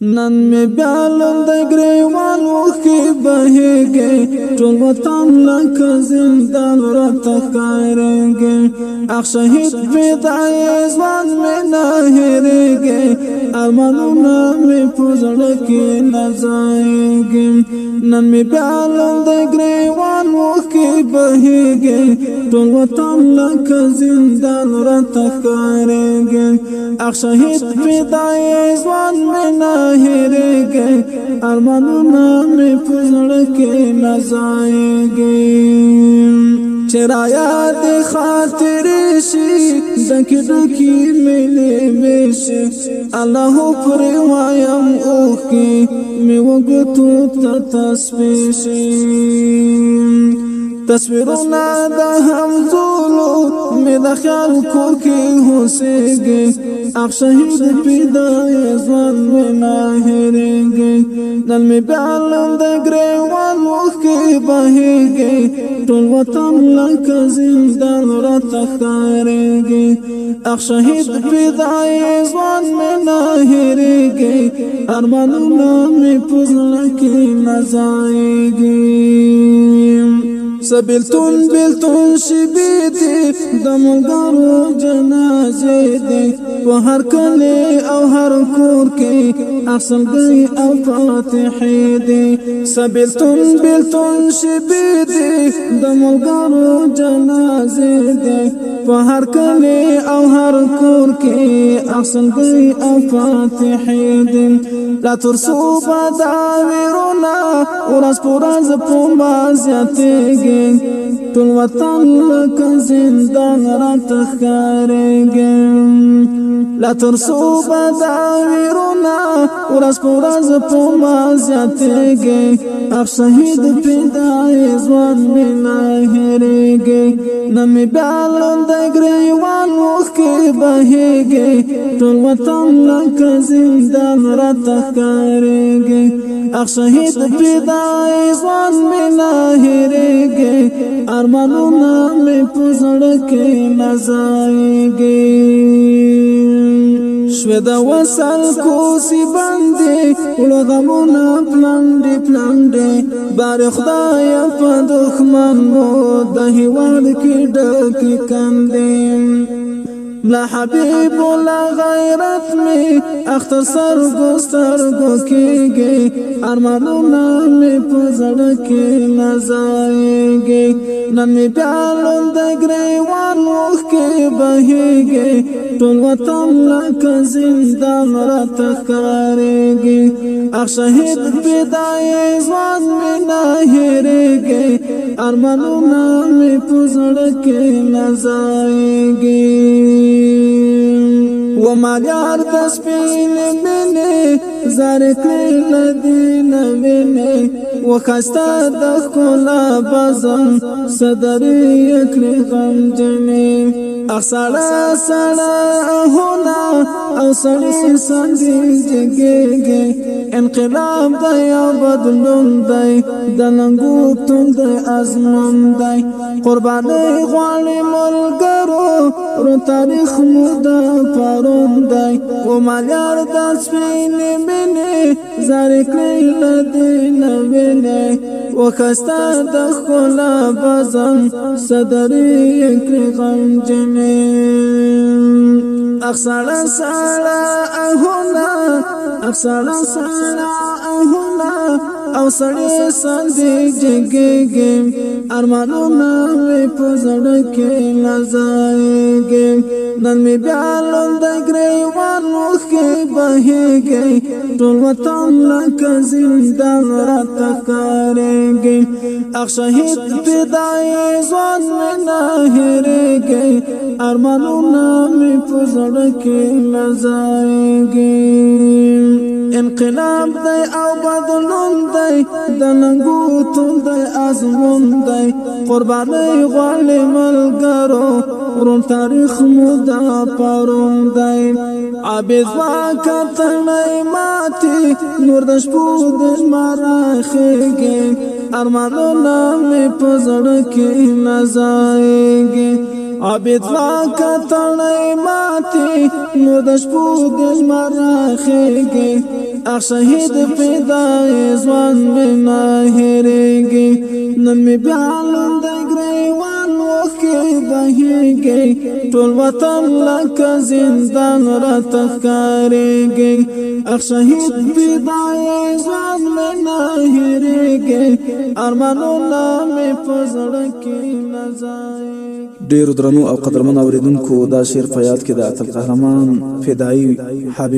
نن می بیالم د گریوان وخی بهیږي ټول وطن لکه زندان راته ښکارېږي اخ شهید فدای ځوان می نه هېرېږي ارمانونه می په زړه کې نه ځایږي نن می بیالم د گریوان وخی بهیږي ټول وطن لکه زندان راته ښکارېږي اخ شهید فدای ځوان می نه هېرېږي ارمانونه مې په زړه کې نه ځایږي چې رایاد خاطرې شي ډکې ډکې مې شي الله پرې وایم اوښکې مې وګوتو ته تسبیح شي تصویرونه د همزولو مې د خیال کور کې اوسېږي اخ شهید فدای ځوان مې نه هېرېږي نن مې بیالم د ګریوان اوښکې بهیږي ټول وطن لکه زندان راته ښکارېږي اخ شهید فدای ځوان مې نه هېرېږي ارمانونه مې په زړه کې نه ځایږي سبیلتون بیلتون شبی دی د ملګرو جنازې دی په هر کلی او هر کور کې اصلګي او فاتحې دی سبیلتون بیلتون شبی دی د ملګرو جنازې دی په هر کلی او هر کور کې اصلګي او فاتحې دی لا ترسو بداویرونا ورځ په ورځ په مازیاتېږي ټول وطن لکه زندان راته ښکارېږي لا ترسو بداویرونا ورځ په ورځ په مازیاتېږي اخ شهید فدای ځوان مې نه هېرېږي نن مې بیالم د ګریوان اوښکې بهیږي ټول وطن لکه زندان راته ښکارېږي اخ شهید فدای ځوان مې نه هېرېږي ارمانونه مې په زړه کې نه ځایږي شوه د وصل کوسې باندې وړو غمونه پلنډې پلنډې بار خدایه په دښمن مو د هېواد کې ډکې کندې لا حبیب لا غیرت می اختر سترګو کېږي ارمانونه مې په زړه کې نه ځایږي نن مې بیالم د ګریوان اوښکې بهیږي ټول وطن لکه زندان راته ښکارېږي اخ شهید فدای ځوان مې نه هېرېږي ارمانونه مې په زړه کې نه ځایږي ومالیار د سپینې مینې زارې کړې له دې نه وینې وښایسته د ښکلا بزم صدرې یې کړې غمجنې اخ سړه سړه آهونه او سړې سندې جګېږي انقلاب دی او بدلون دی د ننګوتون دی ازمون دی قربانۍ غواړي ملګرو رو تاریخ مو د پرون دی ومالیار د سپینې مینې زارې کړې له دې نه وینې وښایسته د ښکلا بزم صدرې یې کړې غمجنې اخ سړه سړه آهونه اخ سړه سړه آهونه او سړې سندې جګېږي ارمانونه مې په زړه کې نه ځایږي نن مې بیالم د ګریوان اوښکې بهیږي ټول وطن لکه زندان راته ښکارېږي اخ شهید فدای ځوان مې نه هېرېږي ارمانونه مې په زړه کې نه ځایږي انقلاب دی او بدلون دی د ننګوتون دی ازمون دی قربانۍ غواړي ملګرو روم تاریخ مو د پرون دی عابد واکتنۍ ماتې نور د شپو د لمر راخېږي ارمانونه مې په زړه کې نه ځایږي عبد واکتړی ماتي نو د شپو د مراخېږي اخ شهید فدای ځوان بنا هېرېږي نن مې بیا لوند ګریوان وخې بهېږي ټول وطن لکه زندان راته ښکارېږي اخ شهید فدای ځوان بنا هېرېږي ارمانونه مې په زړه کې نه ځایږي. ډېرو درنو او قدرمن اورېدونکو دا شعر په یاد کې د اتل قهرمان فدایي حبیب